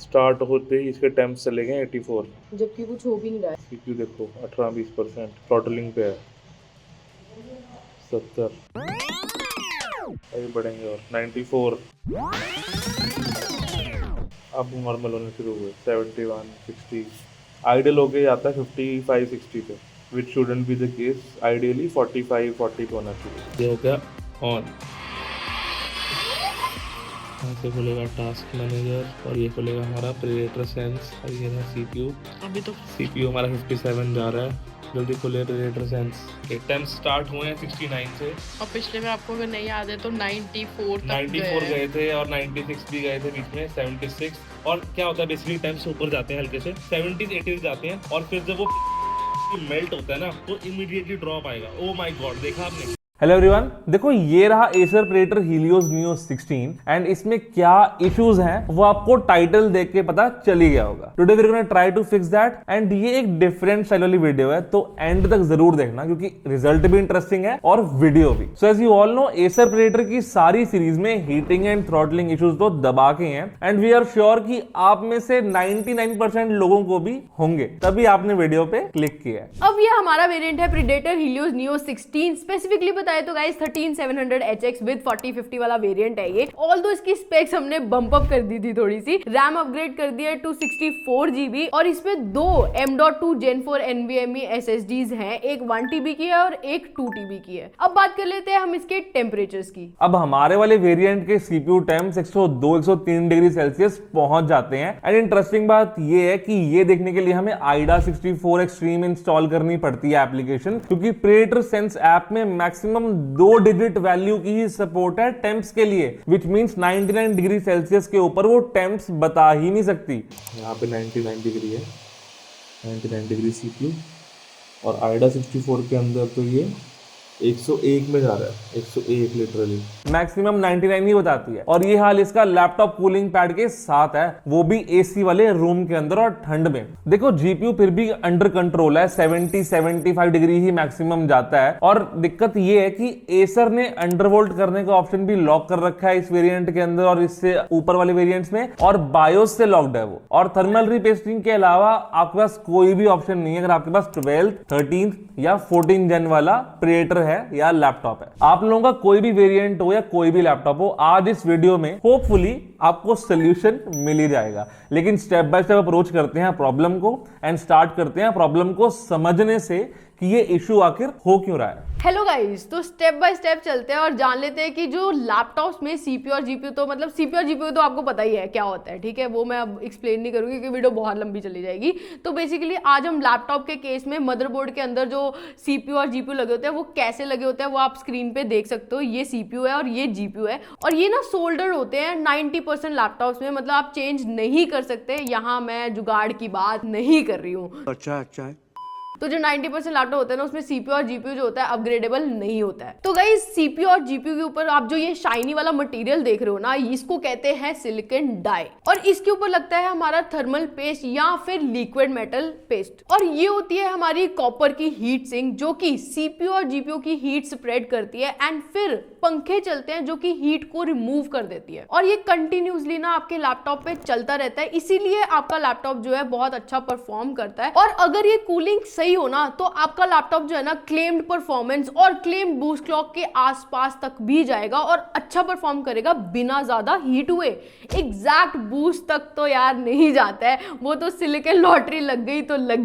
Start होते ही इसके टेम्प्स चले गए 84, जबकि कुछ हो भी नहीं रहा है। सीपीयू देखो 18-20% थ्रॉटलिंग पे है, 70 अभी बढ़ेंगे और 94, अब नॉर्मल होने शुरू हुए 71, 60, आइडियल हो गया आता है 55, 60 पे, which should be the case, ideally 45, 40 पे होना चाहिए। ये हो गया ऑन, यहाँ से खुलेगा टास्क मैनेजर और ये खुलेगा हमारा प्रेडेटर सेंस और ये है सीपीयू। अभी तो सीपीयू हमारा 57 जा रहा है, जल्दी खुले प्रेडेटर सेंस। टेम्प स्टार्ट हुए हैं 69 से और पिछले में आपको अगर नहीं याद है तो 94 तक 94 गए थे और 96 भी गए थे बीच में, 76। और क्या होता है बेसिकली टेम्प्स ऊपर जाते हैं हल्के से 70s 80s जाते हैं और फिर जब वो मेल्ट होता है ना तो इमीडिएटली ड्रॉप आएगा। ओ माय गॉड, देखा आपने? हेलो एवरीवन, देखो ये रहा Acer predator Helios neo 16 and इसमें क्या इश्यूज हैं वो आपको टाइटल देख के पता चल ही गया होगा। Today we are gonna try to fix that and ये एक डिफरेंट स्टाइल वाली वीडियो है तो एंड तक जरूर देखना क्योंकि रिजल्ट भी इंटरेस्टिंग है और वीडियो भी। So as you all know Acer Predator की सारी सीरीज में हीटिंग एंड थ्रॉटलिंग इश्यूज तो दबा के हैं एंड वी आर श्योर कि आप में से 99% लोगों को भी होंगे, तभी आपने वीडियो पे क्लिक किया है। अब ये हमारा वेरिएंट है प्रेडेटर हीलियोस नियो 16। स्पेसिफिकली बताए तो गाइस 13700HX विद 4050 वाला वेरिएंट है ये। ऑल्दो इसकी स्पेक्स हमने बम्प अप कर दी थी थोड़ी सी, रैम अपग्रेड कर दिया है टू 64GB और इसमें दो M.2 Gen 4 NVMe SSDs हैं, एक 1TB की है और एक 2TB की है। अब बात कर लेते हैं हम इसके टेम्परेचर्स की। अब हमारे वाले वेरिएंट के सीपीयू टेम्प्स 102-103 डिग्री सेल्सियस पहुंच जाते हैं एंड इंटरेस्टिंग बात ये है कि ये देखने के लिए हमें आइडा 64 एक्सट्रीम इंस्टॉल करनी पड़ती है एप्लीकेशन, क्योंकि प्रेडेटर सेंस ऐप में मैक्सिमम 2 डिजिट वैल्यू की ही सपोर्ट है टेम्प्स के लिए, विच मींस 99 डिग्री सेल्सियस के ऊपर वो टेम्प्स बता ही नहीं सकती। यहाँ पे 99 डिग्री है, 99 डिग्री सीपीयू और आइडा 64 के अंदर तो ये 101 में जा रहा है, 101 लिटरली। मैक्सिमम 99 ही बताती है और ये हाल इसका लैपटॉप कूलिंग पैड के साथ है, वो भी एसी वाले रूम के अंदर और ठंड में। देखो जीपीयू फिर भी अंडर कंट्रोल है, 70-75 डिग्री ही मैक्सिमम जाता है और दिक्कत ये है कि एसर ने अंडरवोल्ट करने का ऑप्शन भी लॉक कर रखा है इस वेरिएंट के अंदर और इससे ऊपर वाले वेरिएंट्स में, और बायोस से लॉक्ड है वो। और थर्मल रीपेस्टिंग के अलावा आपके पास कोई भी ऑप्शन नहीं है अगर आपके पास 12th, 13th या 14th जेन वाला प्रेडेटर है या लैपटॉप है। आप लोगों का कोई भी वेरिएंट हो या कोई भी लैपटॉप हो, आज इस वीडियो में होपफुली आपको सोल्यूशन मिल ही जाएगा। लेकिन स्टेप बाय स्टेप अप्रोच करते हैं प्रॉब्लम को एंड स्टार्ट करते हैं प्रॉब्लम को समझने से कि ये इशू आखिर हो क्यों रहा है। हेलो गाइस, तो स्टेप बाय स्टेप चलते हैं और जान लेते हैं कि जो लैपटॉप्स में सीपीयू और जीपीयू, तो मतलब सीपीयू और जीपीयू तो आपको पता ही है क्या होता है, ठीक है, वो मैं अब एक्सप्लेन नहीं करूंगी क्योंकि वीडियो बहुत लंबी चली जाएगी। तो बेसिकली आज हम लैपटॉप के केस में मदरबोर्ड के अंदर जो सीपीयू और जीपीयू लगे होते हैं वो कैसे लगे होते हैं वो आप स्क्रीन पे देख सकते हो। ये सीपीयू है और ये जीपीयू है और ये ना सोल्डर होते हैं 90% लैपटॉप्स में, मतलब आप चेंज नहीं कर सकते। यहाँ मैं जुगाड़ की बात नहीं कर रही हूँ। अच्छा है। तो जो 90% लैपटॉप होते हैं ना उसमें सीपीयू और जीपीयू जो होता है अपग्रेडेबल नहीं होता है। तो गाइस सीपीयू और जीपीयू के ऊपर आप जो ये शाइनी वाला मटेरियल देख रहे हो ना, इसको कहते हैं सिलिकॉन डाई और इसके ऊपर लगता है हमारा थर्मल पेस्ट या फिर लिक्विड मेटल पेस्ट और ये होती है हमारी कॉपर की हीट सिंक जो कि सीपीयू और जीपीयू की हीट स्प्रेड करती है एंड फिर पंखे चलते हैं जो कि हीट को रिमूव कर देती है और ये कंटिन्यूसली ना आपके लैपटॉप पे चलता रहता है, इसीलिए आपका लैपटॉप जो है बहुत अच्छा परफॉर्म करता है। और अगर ये कूलिंग सही हो ना तो आपका लैपटॉप जो है ना क्लेम्ड परफॉर्मेंस और क्लेम्ड बूस्ट क्लॉक के आसपास तक भी जाएगा और अच्छा परफॉर्म करेगा बिना ज्यादा हीट हुए। एग्जैक्ट बूस्ट तक तो यार नहीं जाता है, वो तो सिलिकॉन लॉटरी लग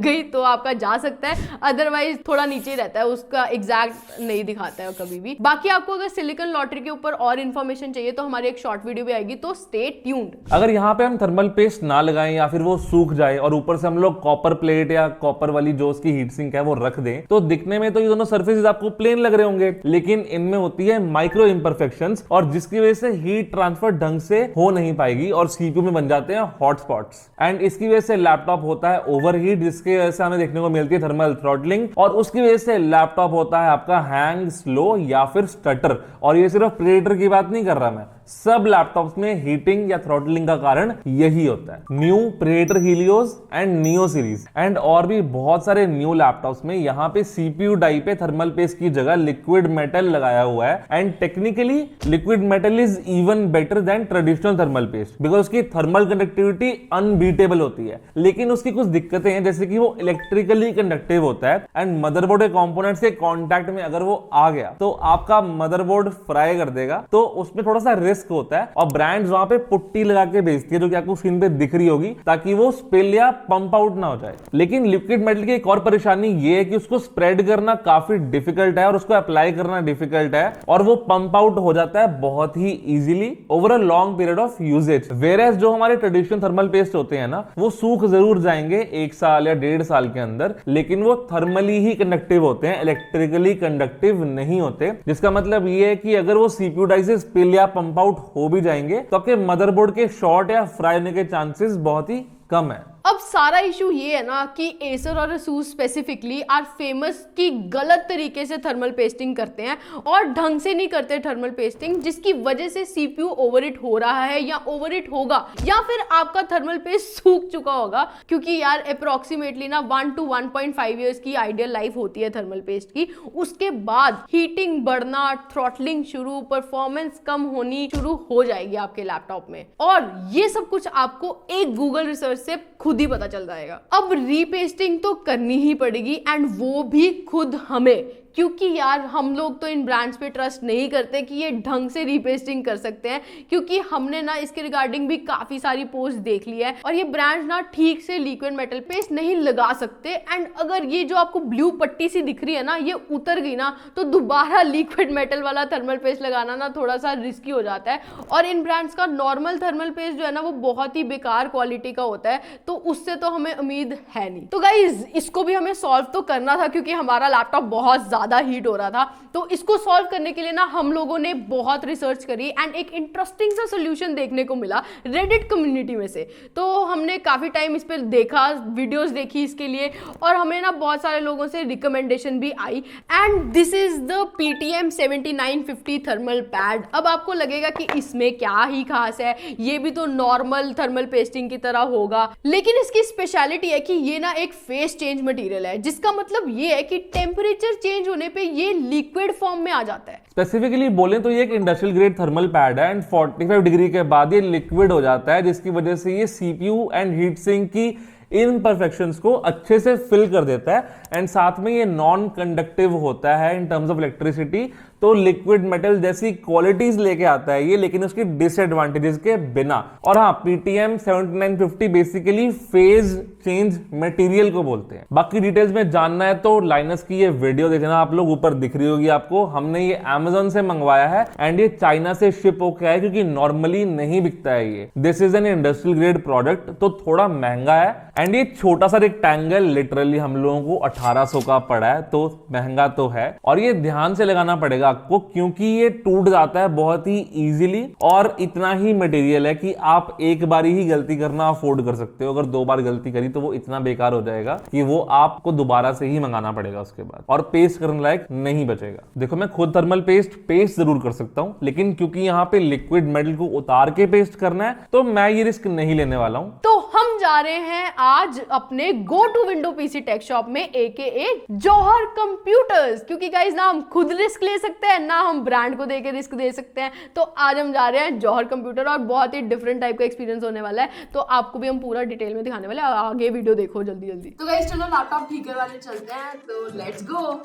गई तो आपका जा सकता है, अदरवाइज थोड़ा नीचे रहता है, उसका एग्जैक्ट नहीं दिखाता है कभी भी। बाकी आपको अगर सिलिकॉन लॉटरी के ऊपर और इन्फॉर्मेशन चाहिए तो हमारी एक शॉर्ट वीडियो भी आएगी, तो स्टे ट्यून्ड। अगर यहाँ पे हम थर्मल पेस्ट ना लगाएं या फिर वो सूख जाए और ऊपर से हम लोग कॉपर प्लेट या कॉपर वाली जो उसकी हीट सिंक है वो रख दें तो दिखने में तो ये दोनों सर्फेसेस आपको प्लेन लग रहे होंगे, लेकिन इनमें होती है माइक्रो इंपरफेक्शंस और जिसकी वजह से हीट ट्रांसफर ढंग से हो नहीं पाएगी और सीपीयू में बन जाते हैं हॉटस्पॉट्स एंड इसकी वजह से लैपटॉप होता है ओवरहीट, जिसकी वजह से हमें देखने को मिलती है थर्मल थ्रॉटलिंग और उसकी वजह से लैपटॉप होता है आपका हैंग, स्लो या फिर स्टटर। और ये सिर्फ प्रेडेटर की बात नहीं कर रहा मैं, सब लैपटॉप्स में हीटिंग या थ्रॉटलिंग का कारण यही होता है। New predator Helios and neo series and और भी बहुत सारे न्यू लैपटॉप्स में यहाँ पे सीपीयू डाई पे थर्मल पेस्ट की जगह लिक्विड मेटल लगाया हुआ है and technically liquid metal is even better than traditional thermal paste because उसकी थर्मल कंडक्टिविटी अनबीटेबल होती है। लेकिन उसकी कुछ दिक्कतें हैं, जैसे कि वो इलेक्ट्रिकली कंडक्टिव होता है एंड मदरबोर्ड के कंपोनेंट्स के कांटेक्ट में अगर वो आ गया तो आपका मदरबोर्ड फ्राई कर देगा, तो उसमें थोड़ा सा रिस्क होता है। और ब्रांड्स वहां पे पुट्टी लगा के बेचती है जो कि आपको स्क्रीन पे दिख रही होगी, ताकि वो स्पिल या पंप आउट ना हो जाए। लेकिन लिक्विड मेटल की एक और परेशानी ये है कि उसको स्प्रेड करना काफी डिफिकल्ट है और उसको अप्लाई करना डिफिकल्ट है और वो पंप आउट हो जाता है बहुत ही easily over a long period of usage. Whereas जो हमारे ट्रेडिशनल थर्मल पेस्ट होते हैं ना, वो सूख जरूर जाएंगे 1 साल या 1.5 साल के अंदर, लेकिन वो थर्मली ही कंडक्टिव होते हैं, इलेक्ट्रिकली कंडक्टिव नहीं होते। जिसका मतलब ये है कि अगर वो सीपीयू डाई से स्पिल या पंप आउट हो भी जाएंगे तो आपके मदरबोर्ड के शॉर्ट या फ्राई होने के चांसेस बहुत ही कम है। अब सारा इशू ये है ना कि एसर और ASUS स्पेसिफिकली आर फेमस कि गलत तरीके से थर्मल पेस्टिंग करते हैं और ढंग से नहीं करते थर्मल पेस्टिंग, जिसकी वजह से सीपीयू ओवरहीट हो रहा है या ओवरहीट होगा या फिर आपका थर्मल पेस्ट सूख चुका होगा। क्योंकि यार अप्रोक्सीमेटली ना 1 to 1.5 ईयर्स की आइडियल लाइफ होती है थर्मल पेस्ट की। उसके बाद हीटिंग बढ़ना, थ्रॉटलिंग शुरू, परफॉर्मेंस कम होनी शुरू हो जाएगी आपके लैपटॉप में, और ये सब कुछ आपको एक गूगल रिसर्च से खुद ही पता चल जाएगा। अब रीपेस्टिंग तो करनी ही पड़ेगी एंड वो भी खुद हमें, क्योंकि यार हम लोग तो इन ब्रांड्स पे ट्रस्ट नहीं करते कि ये ढंग से रीपेस्टिंग कर सकते हैं, क्योंकि हमने ना इसके रिगार्डिंग भी काफी सारी पोस्ट देख ली है और ये ब्रांड्स ना ठीक से लिक्विड मेटल पेस्ट नहीं लगा सकते। एंड अगर ये जो आपको ब्लू पट्टी सी दिख रही है ना, ये उतर गई ना, तो दोबारा लिक्विड मेटल वाला थर्मल पेस्ट लगाना ना थोड़ा सा रिस्की हो जाता है। और इन ब्रांड्स का नॉर्मल थर्मल पेस्ट जो है ना, वो बहुत ही बेकार क्वालिटी का होता है, तो उससे तो हमें उम्मीद है नहीं। तो गाइज इसको भी हमें सॉल्व तो करना था, क्योंकि हमारा लैपटॉप बहुत ज्यादा हीट हो रहा था। तो इसको सॉल्व करने के लिए ना हम लोगों ने बहुत रिसर्च करी एंड एक इंटरेस्टिंग सा सोल्यूशन देखने को मिला रेडिट कम्युनिटी में से। तो हमने काफी टाइम इस पे देखा, वीडियोस देखी इसके लिए, और हमें ना बहुत सारे लोगों से रिकमेंडेशन भी आई and this is the PTM 7950 thermal pad. अब आपको लगेगा कि इसमें क्या ही खास है, ये भी तो नॉर्मल थर्मल पेस्टिंग की तरह होगा, लेकिन इसकी स्पेशलिटी है कि ये ना एक फेस चेंज मटेरियल है, जिसका मतलब ये है कि टेम्परेचर चेंज होने पे ये लिक्विड फॉर्म में आ जाता है। स्पेसिफिकली बोले तो ये एक इंडस्ट्रियल ग्रेड थर्मल पैड है एंड 45 डिग्री के बाद ये लिक्विड हो जाता है, जिसकी वजह से ये सीपीयू एंड हीट सिंक की इनपरफेक्शंस को अच्छे से फिल कर देता है एंड साथ में ये नॉन कंडक्टिव होता है इन टर्म्स ऑफ इलेक्ट्रिसिटी। तो लिक्विड मेटल जैसी क्वालिटीज लेके आता है ये, लेकिन उसकी डिसएडवांटेजेस के बिना। और हाँ, PTM 7950 basically phase change material को बोलते हैं। बाकी डिटेल्स में जानना है तो लाइनस की ये वीडियो देखना, आप लोग ऊपर दिख रही होगी आपको। हमने ये Amazon से मंगवाया है एंड ये चाइना से शिप होकर आया, क्योंकि नॉर्मली नहीं बिकता है ये। This is an industrial grade product, तो थोड़ा महंगा है एंड ये छोटा सा रेक्टेंगल लिटरली हम लोगों को 1800 का पड़ा है, तो महंगा तो है। और ये ध्यान से लगाना पड़ेगा आपको, क्योंकि ये टूट जाता है बहुत ही इजीली और इतना ही मटेरियल है कि आप एक बार ही गलती करना अफोर्ड कर सकते हो। अगर 2 बार गलती करी तो वो इतना बेकार हो जाएगा कि वो आपको दोबारा से ही मंगाना पड़ेगा उसके बाद, और पेस्ट करने लायक नहीं बचेगा। देखो, मैं खुद थर्मल पेस्ट जरूर कर सकता हूं, लेकिन क्योंकि यहाँ पे लिक्विड मेटल को उतार के पेस्ट करना है तो मैं ये रिस्क नहीं लेने वाला हूं। तो हम जा रहे हैं आज अपने go to window PC tech shop में, AKA जौहर कंप्यूटर्स, क्योंकि गाइस ना हम खुद रिस्क ले सकते हैं ना हम ब्रांड को देके रिस्क दे सकते हैं। तो आज हम जा रहे हैं जौहर कंप्यूटर और बहुत ही डिफरेंट टाइप का एक्सपीरियंस होने वाला है, तो आपको भी हम पूरा डिटेल में दिखाने वाले हैं। आगे वीडियो देखो जल्दी जल्दी। तो गाइस चलो लैपटॉप ठीक करवाने चलते हैं, तो let's go.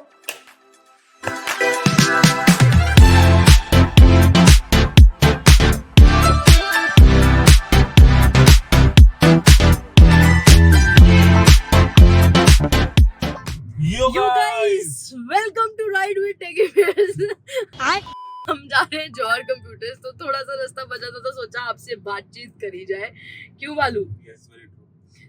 You guys, welcome to Ride with Techie। हम जा रहे हैं जौहर कंप्यूटर्स, तो थोड़ा सा रास्ता बचा था तो सोचा आपसे बातचीत करी जाए, क्यों बालू? Yes, very true.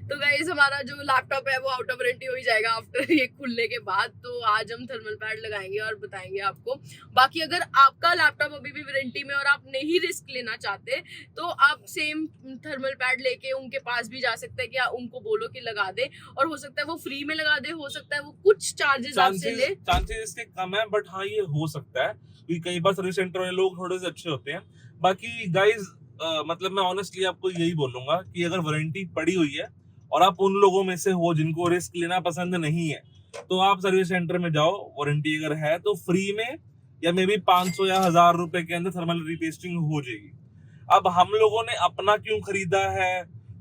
तो गाइस हमारा जो लैपटॉप है वो आउट ऑफ वारंटी हो ही जाएगा आफ्टर ये खुलने के बाद। तो आज हम थर्मल पैड लगाएंगे और बताएंगे आपको। बाकी अगर आपका लैपटॉप अभी भी वारंटी में और आप नहीं रिस्क लेना चाहते तो आप सेम थर्मल पैड लेके उनके पास भी जा सकते हैं, कि उनको बोलो कि लगा दे, और हो सकता है वो फ्री में लगा दे, हो सकता है वो कुछ चार्जेस आपसे ले। चांसेस इसके कम है, बट हाँ ये हो सकता है, क्योंकि कई बार सर्विस सेंटर वाले लोग थोड़े से अच्छे होते हैं। बाकी गाइज मतलब मैं ऑनेस्टली आपको यही बोलूंगा कि अगर वारंटी पड़ी हुई है और आप उन लोगों में से हो जिनको रिस्क लेना पसंद नहीं है, तो आप सर्विस सेंटर में जाओ। वारंटी अगर है तो फ्री में या मे बी 500 या 1000 रुपए के अंदर थर्मल रिपेस्टिंग हो जाएगी। अब हम लोगों ने अपना क्यों खरीदा है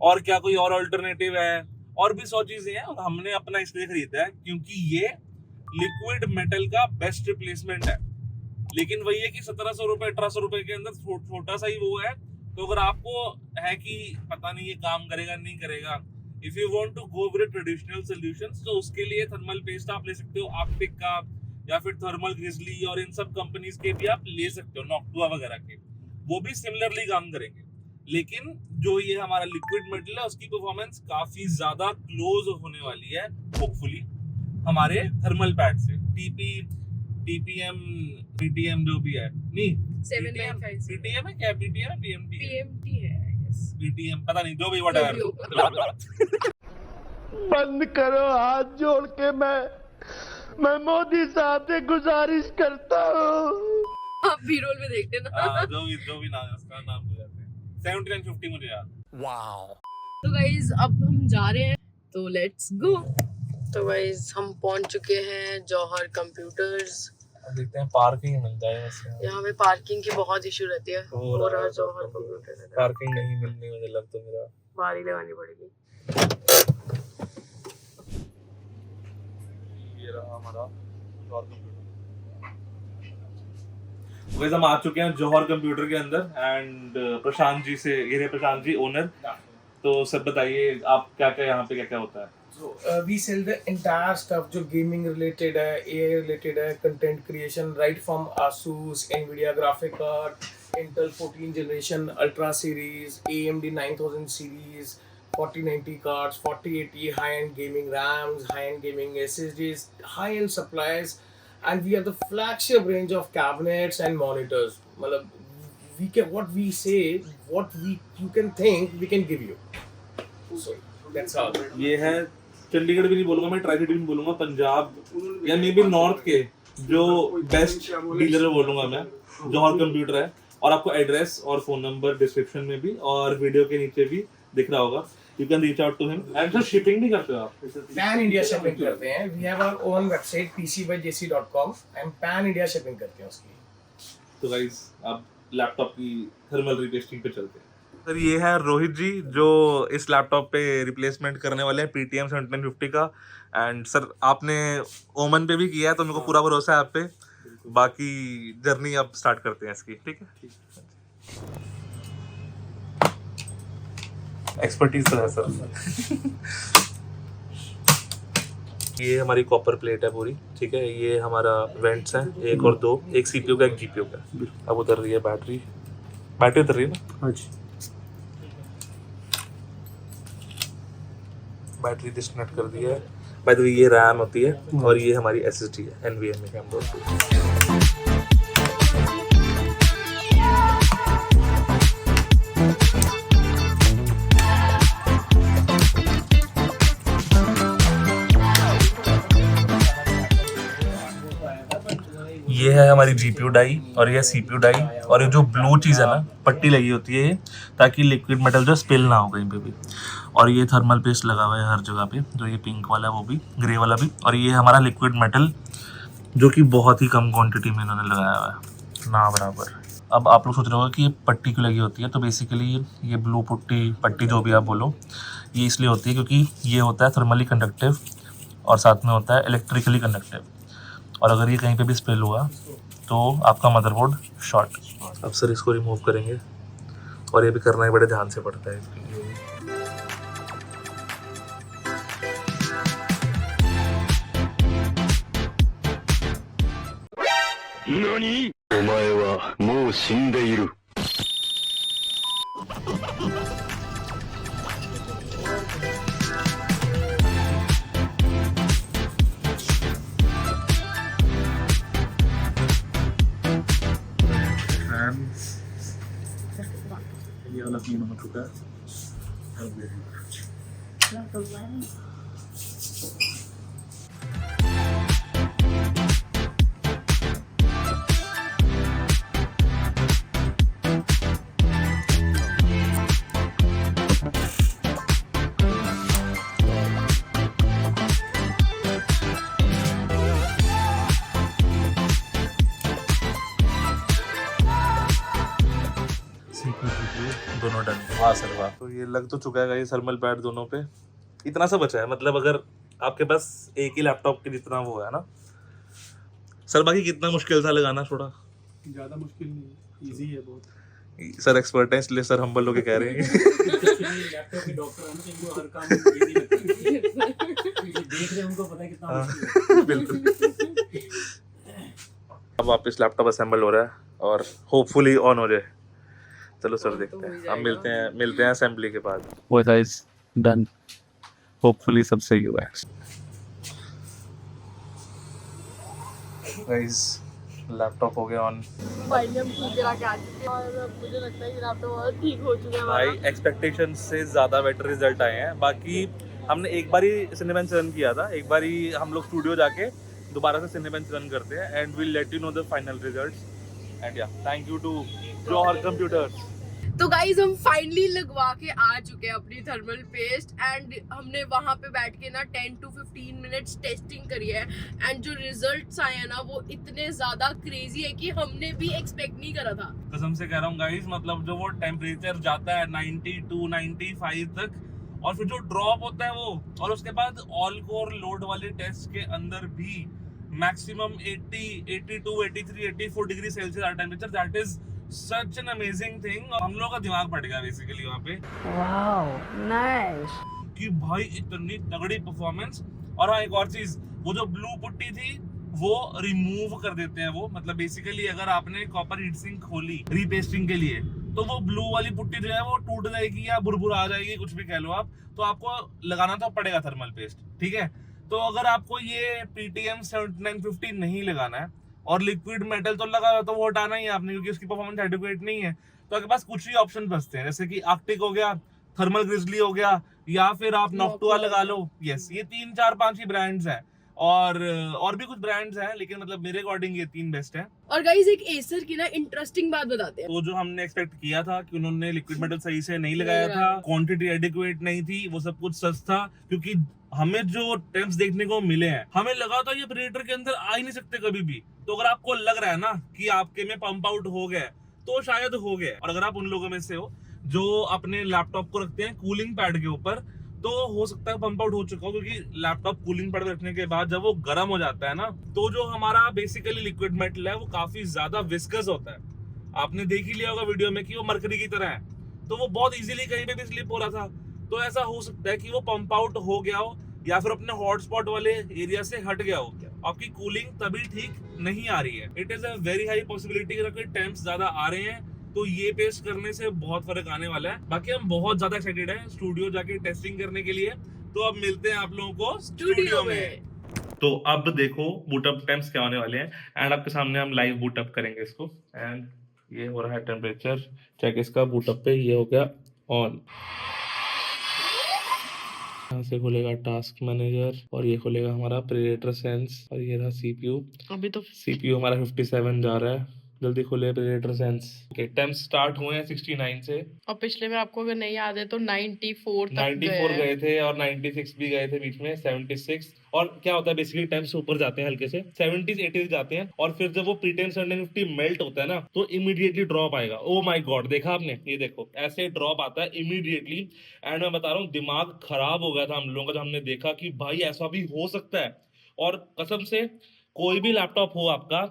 और क्या कोई और अल्टरनेटिव है, और भी 100 चीजें हैं। और हमने अपना इसलिए खरीदा है क्योंकि ये लिक्विड मेटल का बेस्ट रिप्लेसमेंट है। लेकिन वही है कि 1700 रुपए 1800 रुपए के अंदर छोटा सा ही वो है। तो अगर आपको है कि पता नहीं ये काम करेगा नहीं करेगा, if you want to go with traditional solutions, तो उसके लिए थर्मल पेस्ट आप ले सकते हो आर्कटिक का, या फिर थर्मल ग्रिजली, और इन सब कंपनीज के भी आप ले सकते हो, नॉक्टुआ वगैरह के, वो भी सिमिलरली काम करेंगे। लेकिन जो ये हमारा लिक्विड मेटल है उसकी परफॉर्मेंस काफी ज्यादा क्लोज होने वाली है होपफुली हमारे थर्मल पैड से। टीपीएम पीटीएम जो भी है, नहीं 795 पीटीएम है क्या, पीटीएम है पीएमटी पीएमटी है आई गेस, पीटीएम पता नहीं, जो भी व्हाटएवर। बंद करो, हाथ जोड़ के मैं मोदी साहब से गुजारिश करता हूँ। आप भी रोल में देखते ना। जो भी नाम है उसका नाम हो जाते हैं। 7950 मुझे याद। वाओ। तो गाइज अब हम जा रहे हैं, तो लेट्स गो। तो गाइज हम पहुंच चुके हैं जौहर कंप्यूटर्स। देखते हैं पार्किंग मिल जाए वैसे। यहाँ पे पार्किंग की बहुत इशू रहती है। हो रहा है जौहर कंप्यूटर पार्किंग नहीं मिलनी, मुझे लग तो मेरा बारी लगानी पड़ेगी। ये रहा हमारा जौहर कंप्यूटर। वैसे हम आ चुके हैं जौहर कंप्यूटर के अंदर एंड प्रशांत जी से, ये रहे प्रशांत जी ओनर। तो सब बताइए आप क्या क्या यहाँ पे क्या क्या होता है। So we sell the entire stuff जो gaming related है, AI related है, content creation right from Asus, Nvidia graphic card, Intel 14 generation Ultra series, AMD 9000 series, 4090 cards, 4080 high-end gaming RAMs, high-end gaming SSDs, high-end supplies, and we have the flagship range of cabinets and monitors. मतलब we can what we say, what you can think, we can give you. So that's all. ये है चंडीगढ़ भी नहीं बोलूंगा मैं, tri city भी नहीं बोलूंगा, पंजाब या मे बी नॉर्थ के जो बेस्ट डीलर बोलूंगा मैं, जौहर कंप्यूटर है। और आपको एड्रेस और फोन नंबर डिस्क्रिप्शन में भी और वीडियो के नीचे भी दिख रहा होगा। You can reach out to him. And sir shipping भी करते हो आप? पैन इंडिया शिपिंग करते हैं। We have our own website pcbyjc.com and pan India shipping करते हैं उसकी। तो गाइस अब लैपटॉप की थर्मल रिपेस्टिंग पे चलते हैं। सर ये है रोहित जी जो इस लैपटॉप पे रिप्लेसमेंट करने वाले हैं पीटीएम 7950 का। एंड सर आपने ओमन पे भी किया है तो मेरे को पूरा भरोसा है आप पे। बाकी जर्नी अब स्टार्ट करते हैं इसकी, ठीक है? एक्सपर्टीज तो है सर। ये हमारी कॉपर प्लेट है पूरी, ठीक है। ये हमारा वेंट्स हैं, 1 और 2, एक सीपीयू का एक जीपीयू का। अब उतर रही है बैटरी उतर रही है ना? हाँ जी। बैटरी डिस्कनेक्ट कर दी है। बाय द वे ये रैम होती है और ये हमारी एसएसडी है, NVMe का हम बोलते हैं। ये है हमारी जीपीयू डाई और ये सीपीयू डाई, और ये जो ब्लू चीज़ है ना पट्टी लगी होती है ये, ताकि लिक्विड मेटल जो स्पिल ना हो कहीं पे भी। और ये थर्मल पेस्ट लगा हुआ है हर जगह पे, जो ये पिंक वाला है वो भी, ग्रे वाला भी। और ये हमारा लिक्विड मेटल जो कि बहुत ही कम क्वांटिटी में इन्होंने लगाया हुआ है, ना बराबर। अब आप लोग सोच रहे हो कि ये पट्टी क्यों लगी होती है, तो बेसिकली ये ब्लू पट्टी जो भी आप बोलो, ये इसलिए होती है क्योंकि ये होता है थर्मली कंडक्टिव और साथ में होता है इलेक्ट्रिकली कंडक्टिव। और अगर ये कहीं पे भी स्पिल हुआ तो आपका मदरबोर्ड शॉर्ट। अब सर इसको रिमूव करेंगे और ये भी करना ही बड़े ध्यान से पड़ता है इसके लिए। 何？お前はもう死んでいる。ये वाला 3 हो चुका है। डन। वाह सर वाह। तो ये लग तो चुका है ये थर्मल पैड दोनों पे। इतना सा बचा है, मतलब अगर आपके पास एक ही लैपटॉप के जितना वो है ना सर। बाकी कितना मुश्किल था लगाना, थोड़ा ज़्यादा मुश्किल नहीं, इजी है बहुत। सर एक्सपर्ट है इसलिए सर हम्बल होके कह रहे हैं। लैपटॉप के डॉक्टर हैं ना, इनको हर काम इजी लगता है। देख रहे हैं, उनको पता है कितना मुश्किल है। बिल्कुल। अब वापस लैपटॉप असेंबल हो रहा है और होपफुली ऑन हो जाए। चलो सर देखते हैं, अब मिलते हैं असेंबली के बाद। वो गाइस डन, होपफुली सब सही हुआ है। गाइस लैपटॉप हो गया ऑन। फाइनली हम ठीक करा के आ चुके हैं और अब मुझे लगता है कि लैपटॉप बहुत ठीक हो चुका है भाई हमारा। एक्सपेक्टेशन से ज़्यादा बेटर रिजल्ट आए हैं। बाकी हमने एक बार ही सिनेबेंच रन किया था, एक बार ही हम लोग स्टूडियो जाके दोबारा से सिनेबेंच रन करते हैं and will let you know the final results. And yeah thank you to Johar computers. तो गाइज हम फाइनली लगवा के आ चुके हैं अपनी थर्मल पेस्ट एंड हमने वहां पे बैठ के ना 10 to 15 मिनट्स टेस्टिंग करी है एंड जो रिजल्ट्स आए हैं ना वो इतने ज्यादा क्रेजी है कि हमने भी एक्सपेक्ट नहीं करा था। कसम से कह रहा हूँ गाइस, मतलब जो वो टेम्परेचर जाता है 92 95 तक और फिर जो ड्रॉप होता है वो, और उसके बाद ऑल कोर लोड वाले टेस्ट के अंदर भी मैक्सिमम 80 82 83 84 डिग्री सेल्सियस आ temperature, that is such an amazing thing. हम लोगों का दिमाग फट गया बेसिकली वहाँ पे। वाओ नाइस कि भाई इतनी तगड़ी परफॉर्मेंस। और हाँ एक और चीज, वो जो ब्लू पुट्टी थी वो रिमूव कर देते हैं वो, मतलब बेसिकली अगर आपने कॉपर हीट सिंक खोली रीपेस्टिंग के लिए तो वो ब्लू वाली पुट्टी जो है वो टूट जाएगी या बुरबुर आ जाएगी, कुछ भी कह लो आप, तो आपको लगाना तो पड़ेगा थर्मल पेस्ट, ठीक है। तो अगर आपको ये PTM 7950 नहीं लगाना है और लिक्विड मेटल तो लगा तो वो हटाना ही है आपने, क्योंकि उसकी परफॉर्मेंस एडिक्वेट नहीं है, तो आपके पास कुछ ही ऑप्शन बचते हैं, जैसे कि आर्कटिक हो गया, थर्मल ग्रिजली हो गया, या फिर आप नॉक्टुआ लगा लो। यस, ये 3 4 5 ही ब्रांड्स हैं और भी कुछ ब्रांड्स हैं, लेकिन मतलब मेरे अकॉर्डिंग ये 3 बेस्ट हैं। और गाइस एक एसर की ना इंटरेस्टिंग बात बताते हैं। तो जो हमने एक्सपेक्ट किया था कि उन्होंने लिक्विड मेटल सही से नहीं लगाया था, क्वांटिटी एडिक्वेट नहीं थी, वो सब कुछ सच था, क्योंकि हमें जो टेम्प्स देखने को मिले हैं हमें लगा था ये प्रेडेटर के अंदर आ ही नहीं सकते कभी भी। तो अगर आपको लग रहा है ना कि आपके में पंप आउट हो गया तो शायद हो गया, और अगर आप उन लोगों में से हो जो अपने लैपटॉप को रखते हैं कूलिंग पैड के ऊपर, तो हो सकता है पंप आउट हो चुका हो, क्योंकि लैपटॉप कूलिंग पैड रखने के बाद जब वो गर्म हो जाता है ना, तो जो हमारा बेसिकली लिक्विड मेटल है वो काफी ज्यादा विस्कस होता है। आपने देख ही लिया होगा वीडियो में कि वो मरकरी की तरह है, तो वो बहुत इजीली कहीं पे भी स्लिप हो रहा था। तो ऐसा हो सकता है कि वो पंप आउट हो गया हो या फिर अपने हॉटस्पॉट वाले एरिया से हट गया हो, आपकी कूलिंग तभी ठीक नहीं आ रही है। It is a very high possibility अगर टेम्प्स ज्यादा आ रहे हैं तो ये पेस्ट करने से बहुत फर्क आने वाला है। बाकी हम बहुत ज्यादा एक्साइटेड हैं स्टूडियो जाके टेस्टिंग करने के लिए, तो अब मिलते हैं आप लोगों को स्टूडियो में। तो अब देखो बूटअप टेम्प्स क्या होने वाले हैं, एंड आपके सामने हम लाइव बूटअप करेंगे इसको। एंड ये हो रहा है टेम्परेचर चेक इसका बूटअप पे, ये हो गया ऑन। यहाँ से खुलेगा टास्क मैनेजर और ये खुलेगा हमारा प्रेडेटर सेंस, और ये रहा CPU। अभी तो CPU हमारा 57 जा रहा है, जल्दी खुले प्रेडेटर सेंस। ओके, टेम्प्स स्टार्ट हुए हैं 69 से, और पिछले में आपको अगर नहीं याद है तो 94 तक 94 गए थे और 96 भी गए थे बीच में, 76। और क्या होता है बेसिकली टेम्प्स ऊपर जाते हैं हल्के से 70s 80s जाते हैं, और फिर जब वो PTM 750 मेल्ट होता है ना तो इमीडिएटली ड्रॉप आएगा। ओ माय गॉड, देखा आपने, ये देखो ऐसे ड्रॉप आता है इमीडिएटली। एंड मैं बता रहा हूँ दिमाग खराब हो गया था हम लोगों का जब हमने देखा कि भाई ऐसा भी हो सकता है। और कसम से कोई भी लैपटॉप हो आपका,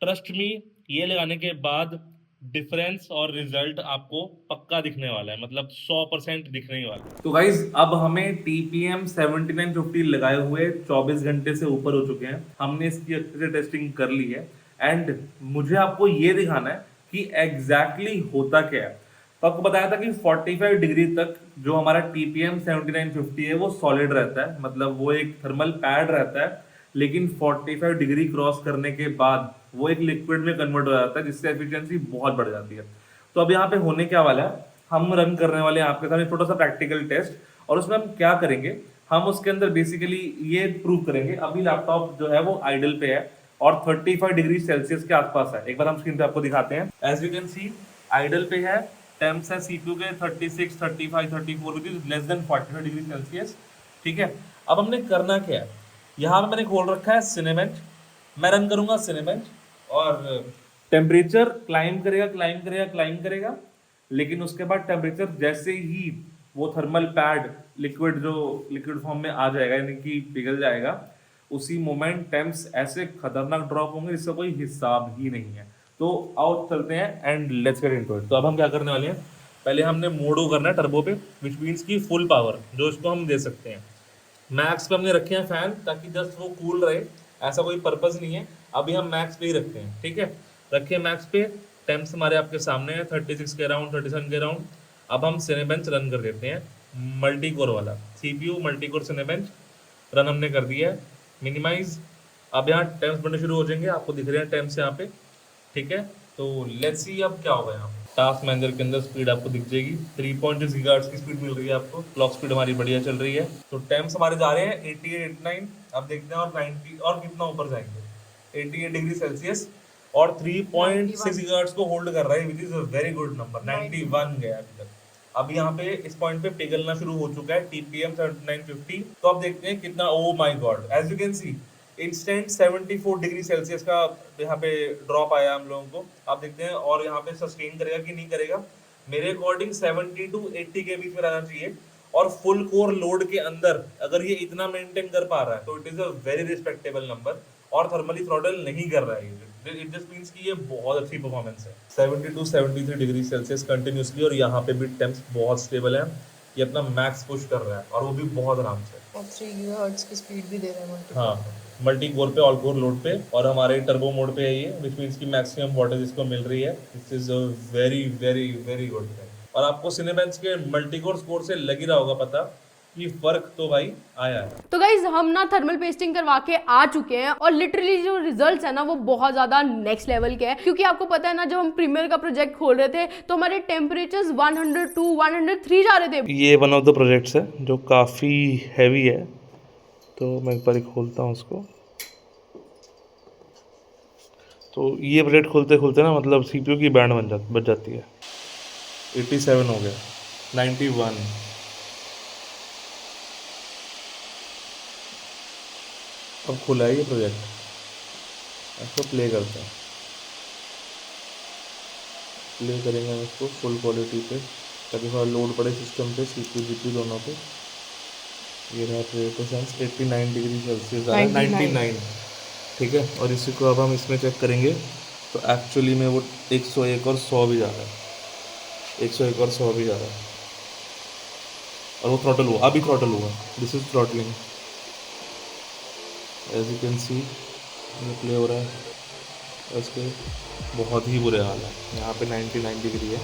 ट्रस्ट मी, ये लगाने के बाद डिफरेंस और रिजल्ट आपको पक्का दिखने वाला है, मतलब 100% दिखने ही वाला है। तो गाइज अब हमें TPM 7950 लगाए हुए 24 घंटे से ऊपर हो चुके हैं, हमने इसकी अच्छे से टेस्टिंग कर ली है। एंड मुझे आपको ये दिखाना है कि एग्जैक्टली होता क्या है। तो आपको बताया था कि 45 डिग्री तक जो हमारा TPM 7950 है वो सॉलिड रहता है, मतलब वो एक थर्मल पैड रहता है, लेकिन 45 डिग्री क्रॉस करने के बाद वो एक लिक्विड में कन्वर्ट हो जाता है, जिससे एफिशिएंसी बहुत बढ़ जाती है। तो अब यहाँ पे होने क्या वाला है, हम रन करने वाले हैं आपके सामने छोटा सा प्रैक्टिकल टेस्ट, और उसमें हम क्या करेंगे, हम उसके अंदर बेसिकली ये प्रूव करेंगे। अभी लैपटॉप जो है वो आइडल पे है और 35 डिग्री सेल्सियस के आसपास है। एक बार हम स्क्रीन पे आपको दिखाते हैं। As you can see idle पे है, टेम्प्स है CPU के 36 35 34 which is less than 45 degree Celsius, ठीक है। अब हमने करना क्या है, यहाँ पे मैंने खोल रखा है सिनेबेंच, मैं रन करूंगा सिनेबेंच और टेम्परेचर क्लाइम करेगा क्लाइम करेगा क्लाइम करेगा, लेकिन उसके बाद टेम्परेचर जैसे ही वो थर्मल पैड लिक्विड फॉर्म में आ जाएगा, यानी कि पिघल जाएगा, उसी मोमेंट टेम्प्स ऐसे खतरनाक ड्रॉप होंगे जिसका कोई हिसाब ही नहीं है। तो आओ चलते हैं and let's get into it. तो अब हम क्या करने वाले हैं, पहले हमने मोडो करना है टर्बो पे, विच मीन्स की फुल पावर जो इसको हम दे सकते हैं। मैक्स पे हमने रखे हैं फैन ताकि जस्ट वो कूल रहे, ऐसा कोई पर्पस नहीं है। अभी हम मैक्स पे ही रखते हैं, ठीक है, रखिए मैक्स पे। टेम्प्स हमारे आपके सामने है 36 के अराउंड, 37 के अराउंड। अब हम सिनेबेंच रन कर देते हैं, मल्टी कोर वाला CPU multi core Cinebench run हमने कर दिया है। मिनिमाइज, अब यहाँ टेम्प्स बनने शुरू हो जाएंगे, आपको दिख रहे हैं टेम्प्स यहाँ पे, ठीक है। तो लेट्स सी अब क्या होगा। यहाँ टास्क मैनेजर के अंदर स्पीड आपको दिख जाएगी, 3.6 गीगाहर्ट्ज की स्पीड मिल रही है आपको, क्लॉक स्पीड हमारी बढ़िया चल रही है। तो टेम्प्स हमारे जा रहे हैं 88, 89, अब देखते हैं और 90 और कितना ऊपर जाएंगे, 88 डिग्री सेल्सियस और 3.6 गीगाहर्ट्ज को होल्ड कर रहा है, which is a very good number. 91 गया अभी तक। अब यहाँ पे इस पॉइंट पे पिघलना शुरू हो चुका है, TPM 7950। तो अब देखते हैं कितना, oh my god, as you can see instant 74 degree Celsius का यहाँ पे ड्रॉप आया हम लोगों को। आप देखते हैं और यहाँ पे सस्टेन करेगा कि नहीं करेगा। मेरे अकॉर्डिंग 70 to 80 के बीच में रहना चाहिए, और फुल कोर लोड के अंदर अगर ये इतना मेंटेन कर पा रहा है तो it is a very respectable number, और थर्मली थ्रॉटल नहीं कर रहा है। इट जस्ट मींस कि ये बहुत अच्छी परफॉर्मेंस है। 70 to 73 डिग्री सेल्सियस कंटिन्यूसली, और यहाँ पे भी टेम्प्स बहुत स्टेबल है। ये अपना मैक्स पुश कर रहा है और वो भी बहुत आराम से, और 3 गीगाहर्ट्ज की स्पीड भी दे रहा है। हाँ, मल्टी कोर पे, ऑल कोर लोड पे, और हमारे टर्बो मोड पे है ये, विच मीन्स की मैक्सिमम वॉटेज इसको मिल रही है। This is a very very very good thing. और आपको सिनेबेंच के मल्टी कोर स्कोर से लग ही रहा होगा पता कि फर्क तो भाई आया है। तो गाइज हम ना थर्मल पेस्टिंग करवा के आ चुके हैं, और लिटरली जो रिजल्ट्स है ना वो बहुत ज्यादा नेक्स्ट लेवल के हैं। क्योंकि आपको पता है ना, जब हम प्रीमियर का प्रोजेक्ट खोल रहे थे तो हमारे टेम्परेचर्स 102, 103 जा रहे थे। ये वन ऑफ द प्रोजेक्ट्स है जो काफ़ी हैवी है, तो मैं एक बार खोलता हूँ उसको। तो ये प्रोजेक्ट खोलते खोलते ना मतलब CPU की बैंड बच जाती है। 87 हो गया, 91, अब खुला है ये प्रोजेक्ट, इसको प्ले करते हैं। प्ले करेंगे हम इसको फुल क्वालिटी पे ताकि थोड़ा लोड पड़े सिस्टम पे, CPU GPU दोनों पे। ये रहा प्रेजेंस 89 डिग्री सेल्सियस आ रहा है, 99, ठीक है। और इसी को अब हम इसमें चेक करेंगे तो एक्चुअली में वो 101 और 100 भी जा रहा है, 101 और 100 भी जा रहा है, और वो थ्रॉटल हुआ, अभी थ्रॉटल हुआ। This is throttling, as you can see ये प्ले हो रहा है। इसके बहुत ही बुरे हाल है, यहाँ पे 99 डिग्री है,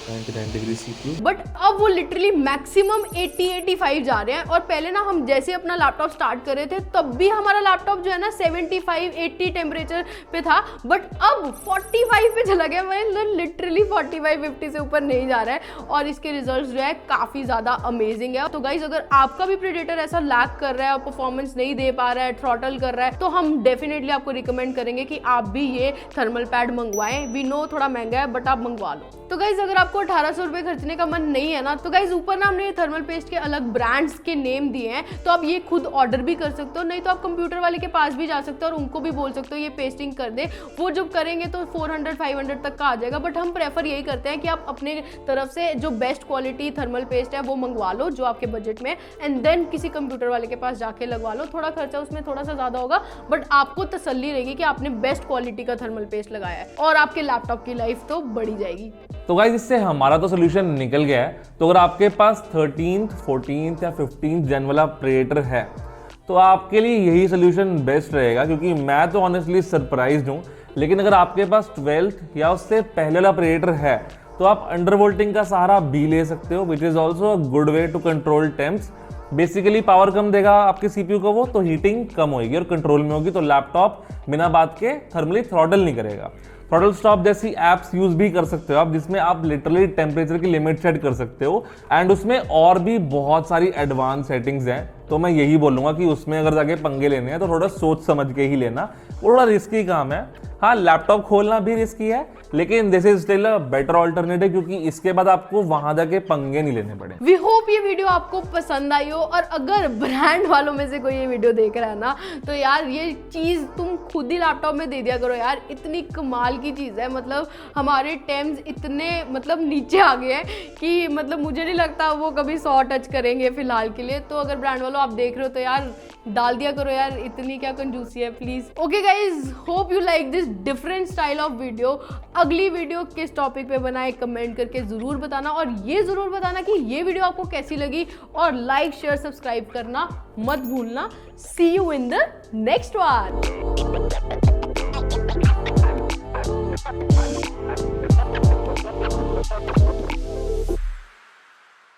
99 डिग्री CPU। बट अब वो लिटरली मैक्सिमम 80-85 जा रहे हैं। और पहले ना हम जैसे अपना लैपटॉप स्टार्ट कर रहे थे तब भी हमारा लैपटॉप जो है ना 75-80 टेम्परेचर पे था, बट अब 45 पे चला गया। मतलब लिटरली 45-50 से ऊपर नहीं जा रहा है, और इसके रिजल्ट्स जो है काफ़ी ज़्यादा अमेजिंग है। तो गाइज अगर आपका भी प्रेडेटर ऐसा लैग कर रहा है और परफॉर्मेंस नहीं दे पा रहा है, थ्रॉटल कर रहा है, तो हम डेफिनेटली आपको रिकमेंड करेंगे कि आप भी ये थर्मल पैड मंगवाएं। वी नो थोड़ा महंगा है, बट आप मंगवा लो। तो गाइज अगर आपको 1800 रुपये खर्चने का मन नहीं है ना, तो गाइज ऊपर ना हमने थर्मल पेस्ट के अलग ब्रांड्स के नेम दिए हैं, तो आप ये खुद ऑर्डर भी कर सकते हो। नहीं तो आप कंप्यूटर वाले के पास भी जा सकते हो और उनको भी बोल सकते हो ये पेस्टिंग कर दे। वो जब करेंगे तो 400-500 तक का आ जाएगा। बट हम प्रेफर यही करते हैं कि आप अपने तरफ से जो बेस्ट क्वालिटी थर्मल पेस्ट है वो मंगवा लो जो आपके बजट में, एंड देन किसी कंप्यूटर वाले के पास जाके लगवा लो। थोड़ा खर्चा उसमें थोड़ा सा ज़्यादा होगा, बट आपको तसल्ली रहेगी कि आपने बेस्ट क्वालिटी का थर्मल पेस्ट लगाया है, और आपके लैपटॉप की लाइफ तो बढ़ी जाएगी। तो गाइस इससे हमारा तो सोल्यूशन निकल गया है। तो अगर आपके पास 13th, 14th या 15th जेन वाला प्रेडेटर है तो आपके लिए यही सोल्यूशन बेस्ट रहेगा, क्योंकि मैं तो ऑनेस्टली सरप्राइज्ड हूँ। लेकिन अगर आपके पास 12th या उससे पहले वाला प्रेडेटर है तो आप अंडरवोल्टिंग का सहारा भी ले सकते हो, which is also a good way to control temps. Basically power कम देगा आपके CPU को वो, तो हीटिंग कम होगी और कंट्रोल में होगी, तो लैपटॉप बिना बात के थर्मली थ्रॉटल नहीं करेगा। थ्रॉटल स्टॉप जैसी एप्स यूज भी कर सकते हो आप, जिसमें आप लिटरली टेम्परेचर की लिमिट सेट कर सकते हो, एंड उसमें और भी बहुत सारी एडवांस सेटिंग्स हैं। तो मैं यही बोलूँगा कि उसमें अगर जाके पंगे लेने हैं तो थोड़ा सोच समझ के ही लेना, वो थोड़ा रिस्की काम है। हाँ, लैपटॉप खोलना भी रिस्की है, लेकिन this is still a better alternative, क्योंकि इसके बाद आपको वहां जाके पंगे नहीं लेने पड़े। वी होप ये वीडियो आपको पसंद आई हो, और अगर ब्रांड वालों में से कोई ये वीडियो देख रहा है ना, तो यार ये चीज़ तुम खुद ही लैपटॉप में दे दिया करो यार, इतनी कमाल की चीज़ है। मतलब हमारे टेम्स इतने मतलब नीचे आ गए हैं कि मतलब मुझे नहीं लगता वो कभी 100 टच करेंगे फिलहाल के लिए। तो अगर ब्रांड वालों आप देख रहे हो तो यार डाल दिया करो यार, इतनी क्या कंजूसी है please. Okay guys, hope you like this different style of video. अगली वीडियो किस टॉपिक पे बनाए कमेंट करके जरूर बताना, और ये जरूर बताना कि ये वीडियो आपको कैसी लगी, और लाइक शेयर सब्सक्राइब करना मत भूलना। See you in the next one.